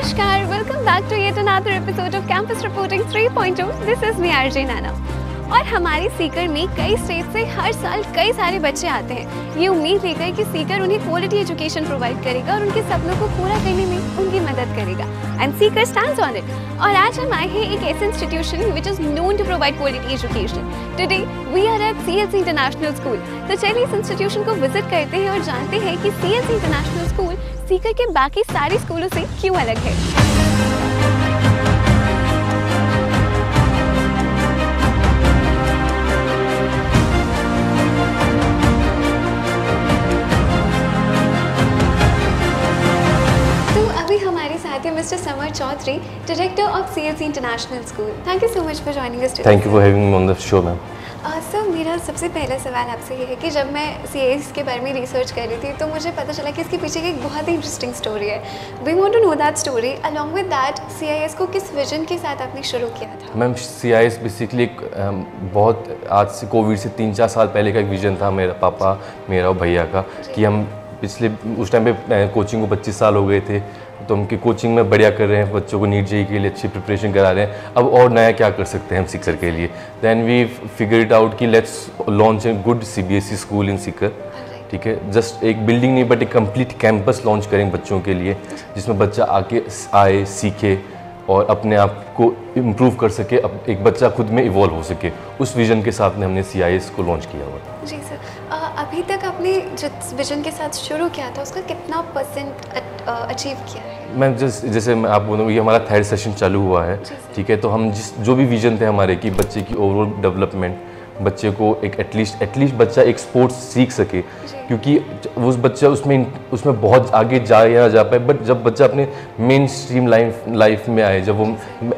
Namaskar, welcome back to yet another episode of Campus Reporting 3.0. This is me RJ Nana. और हमारी सीकर में कई state से हर साल कई सारे बच्चे आते हैं ये उम्मीद लेकर कि सीकर उन्हें क्वालिटी एजुकेशन प्रोवाइड करेगा और उनके सपनों को पूरा करने में उनकी मदद करेगा and Sikar stands on it. और आज हम आए हैं एक ऐसे institution which is known to provide quality education. Today we are at CLC international school. तो चलिए इस इंस्टीट्यूशन को विजिट करते हैं और जानते हैं कि CLC इंटरनेशनल स्कूल सीकर के बाकी सारे स्कूलों से क्यों अलग है। Mr. Samar Chaudhary, Director of CLC International School. Thank you so much for joining us today. Thank you for having me on the show, ma'am. Sir मेरा सबसे पहला सवाल आपसे ये है कि जब मैं CIS के बारे में रिसर्च कर रही थी तो मुझे पता चला कि इसके पीछे की एक बहुत ही इंटरेस्टिंग स्टोरी है। We want to know that story. Along with that, CIS को किस विजन के साथ आपने शुरू किया था? मैम CIS बेसिकली एक बहुत आज से कोविड से 3-4 साल पहले का एक विजन था मेरा पापा मेरा और भैया का कि हम पिछले उस टाइम पे कोचिंग को 25 साल हो गए थे तो हम कोचिंग में बढ़िया कर रहे हैं, बच्चों को नीट जेईई के लिए अच्छी प्रिपरेशन करा रहे हैं। अब और नया क्या कर सकते हैं हम सीकर के लिए। Then we figure it out कि let's launch a good CBSE school in Sikar. ठीक है, जस्ट एक बिल्डिंग नहीं बट एक कंप्लीट कैंपस लॉन्च करेंगे बच्चों के लिए जिसमें बच्चा आके आए सीखे और अपने आप को इम्प्रूव कर सके, एक बच्चा खुद में इवॉल्व हो सके। उस विजन के साथ में हमने CIS को लॉन्च किया हुआ। जी सर, अभी तक आपने जिस विजन के साथ शुरू किया था उसका कितना % अचीव किया है? मैं जैसे मैं आप बोलूँगा ये हमारा 3rd सेशन चालू हुआ है। ठीक है, तो हम जो भी विजन थे हमारे कि बच्चे की ओवरऑल डेवलपमेंट, बच्चे को एक एटलीस्ट बच्चा एक स्पोर्ट्स सीख सके क्योंकि उस बच्चा उसमें बहुत आगे जा या ना जा पाए बट जब बच्चा अपने मेन स्ट्रीम लाइफ में आए, जब वो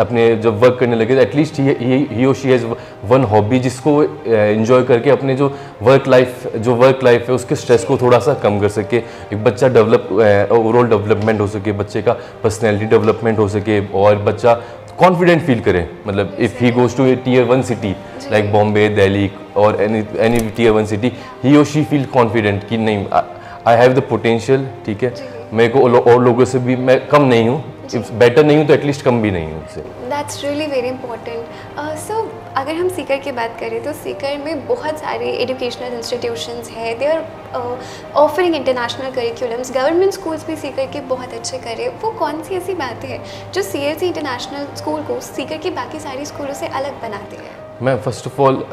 अपने जब वर्क करने लगे एटलीस्ट ही और शी हैज़ वन हॉबी जिसको एंजॉय करके अपने जो वर्क लाइफ है उसके स्ट्रेस को थोड़ा सा कम कर सके, एक बच्चा ओवरऑल डेवलपमेंट हो सके, बच्चे का पर्सनैलिटी डेवलपमेंट हो सके और बच्चा कॉन्फिडेंट फील करे। मतलब if he goes to a Tier 1 city like Bombay, Delhi और एनी Tier 1 सिटी, ही और शी फील कॉन्फिडेंट कि नहीं आई हैव द पोटेंशियल। ठीक है, मेरे को और लोगों से भी मैं कम नहीं हूँ, इफ बेटर नहीं हूँ तो एटलीस्ट कम भी नहीं हूँ उससे। That's really very important. So अगर हम सीकर की बात करें तो सीकर में बहुत सारे एजुकेशनल इंस्टीट्यूशंस हैं, they are offering international curriculums. Government schools भी सीकर के बहुत अच्छे करे। वो कौन सी ऐसी बातें हैं जो CLC इंटरनेशनल स्कूल को सीकर की बाकी सारी स्कूलों से अलग बनाती है? मैं फर्स्ट ऑफ ऑल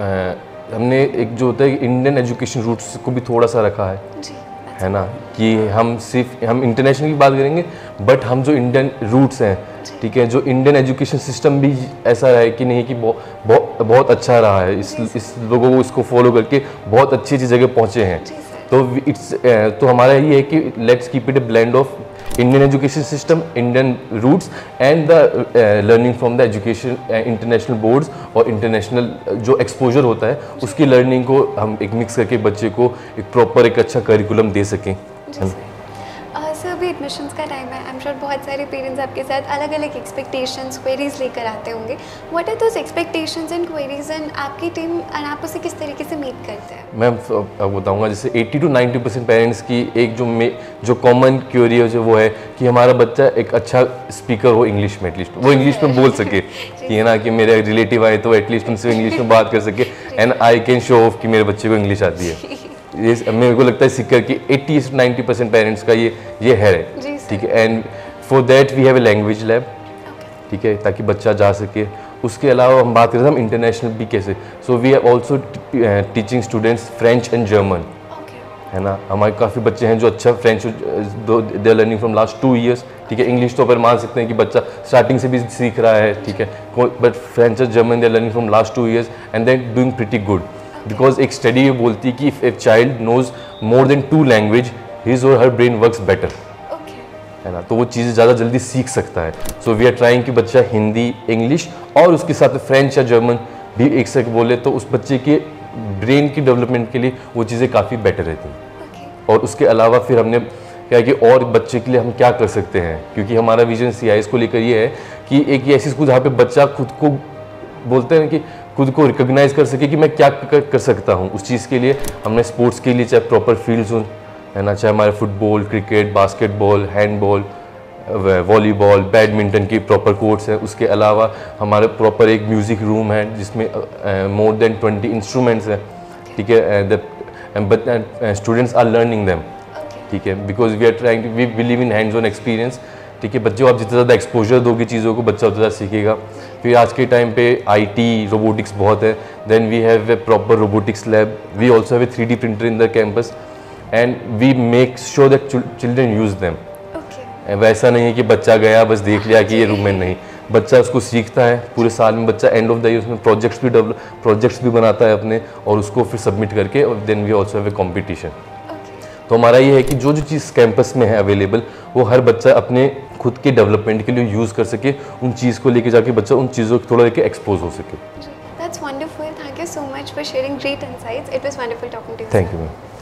हमने एक जो होता है इंडियन एजुकेशन रूट्स को भी थोड़ा सा रखा है जी, है ना, कि हम इंटरनेशनल की बात करेंगे बट हम जो इंडियन रूट्स हैं, ठीक है, जो इंडियन एजुकेशन सिस्टम भी ऐसा है कि नहीं कि बहुत अच्छा रहा है, इस लोगों को इसको फॉलो करके बहुत अच्छी जगह पहुँचे हैं। तो हमारा ये है कि let's keep it a blend of Indian education system, Indian roots and the learning from the education international boards और इंटरनेशनल जो एक्सपोजर होता है उसकी लर्निंग को हम एक मिक्स करके बच्चे को एक प्रॉपर एक अच्छा करिकुलम दे सकें। सर अभी एडमिशन्स का टाइम है, आई एम श्योर बहुत सारे पेरेंट्स आपके साथ अलग अलग एक्सपेक्टेशंस क्वेरीज लेकर आते होंगे। What are those expectations and queries and आपकी टीम एंड आप उसे किस तरीके से मीट करते हैं? मैं बताऊंगा जैसे 80 to 90% पेरेंट्स की एक जो कॉमन क्वेरी है वो है कि हमारा बच्चा एक अच्छा स्पीकर हो इंग्लिश में, एटलीस्ट वो इंग्लिश में बोल सके कि है ना कि मेरे रिलेटिव आए तो एटलीस्ट उनसे इंग्लिश में बात कर सके and I can show off कि मेरे बच्चे को इंग्लिश आती है। ये मेरे को लगता है सीकर की 80 to 90% पेरेंट्स का ये है। ठीक है, and for that we have a language lab. ठीक है, ताकि बच्चा जा सके। उसके अलावा हम बात करें हम इंटरनेशनल भी कैसे, so we are also teaching students French and German, है ना। हमारे काफ़ी बच्चे हैं जो अच्छा French they are learning from last 2 years। ठीक है, इंग्लिश तो अपन मान सकते हैं कि बच्चा स्टार्टिंग से भी सीख रहा है। ठीक है, बट फ्रेंच और German they are learning from last 2 years and they are doing pretty good because एक स्टडी ये बोलती है कि if a child knows more than 2 language his और हर ब्रेन वर्क्स बेटर, है ना, तो वो चीज़ें ज़्यादा जल्दी सीख सकता है। सो वी आर ट्राइंग कि बच्चा हिंदी, इंग्लिश और उसके साथ फ्रेंच या जर्मन भी एक से बोले तो उस बच्चे के ब्रेन की डेवलपमेंट के लिए वो चीज़ें काफ़ी बेटर रहती हैं। और उसके अलावा फिर हमने क्या कि और बच्चे के लिए हम क्या कर सकते हैं, क्योंकि हमारा विजन CIS को लेकर ये है कि एक ऐसी स्कूल जहाँ पे बच्चा खुद को बोलते हैं कि खुद को रिकॉग्नाइज कर सके कि मैं क्या कर सकता हूँ। उस चीज़ के लिए हमने स्पोर्ट्स के लिए चाहे प्रॉपर फील्ड्स हो, है ना, चाहे हमारे football, cricket, basketball, handball, volleyball, badminton की प्रॉपर कोर्ट्स हैं। उसके अलावा हमारे प्रॉपर एक म्यूज़िक रूम है जिसमें मोर देन 20 इंस्ट्रूमेंट्स हैं, ठीक है, but students are learning them, ठीक है, because we are trying, we believe in hands on experience, ठीक है। बच्चों को आप जितना ज़्यादा एक्सपोजर दोगे चीज़ों को, बच्चा उतना ज़्यादा सीखेगा। फिर आज के टाइम पे आईटी, रोबोटिक्स बहुत है। Then we have a proper robotics lab, we also have a 3D printer in the campus and we make sure that children use them. वैसा नहीं है कि बच्चा गया बस देख लिया कि ये रूम में, नहीं, बच्चा उसको सीखता है पूरे साल में। बच्चा एंड ऑफ द ईयर उसमें प्रोजेक्ट्स भी बनाता है अपने, और उसको फिर सबमिट करके, और then we also have a competition. तो हमारा ये है कि जो जो चीज़ कैंपस में है अवेलेबल, वो हर बच्चा अपने खुद के डेवलपमेंट के लिए यूज़ कर सके, उन चीज़ को लेके जाके बच्चा उन चीज़ों को थोड़ा लेके एक्सपोज हो सके। That's wonderful. Thank you so much for sharing great insights. It was wonderful talking to you. Thank you, ma'am.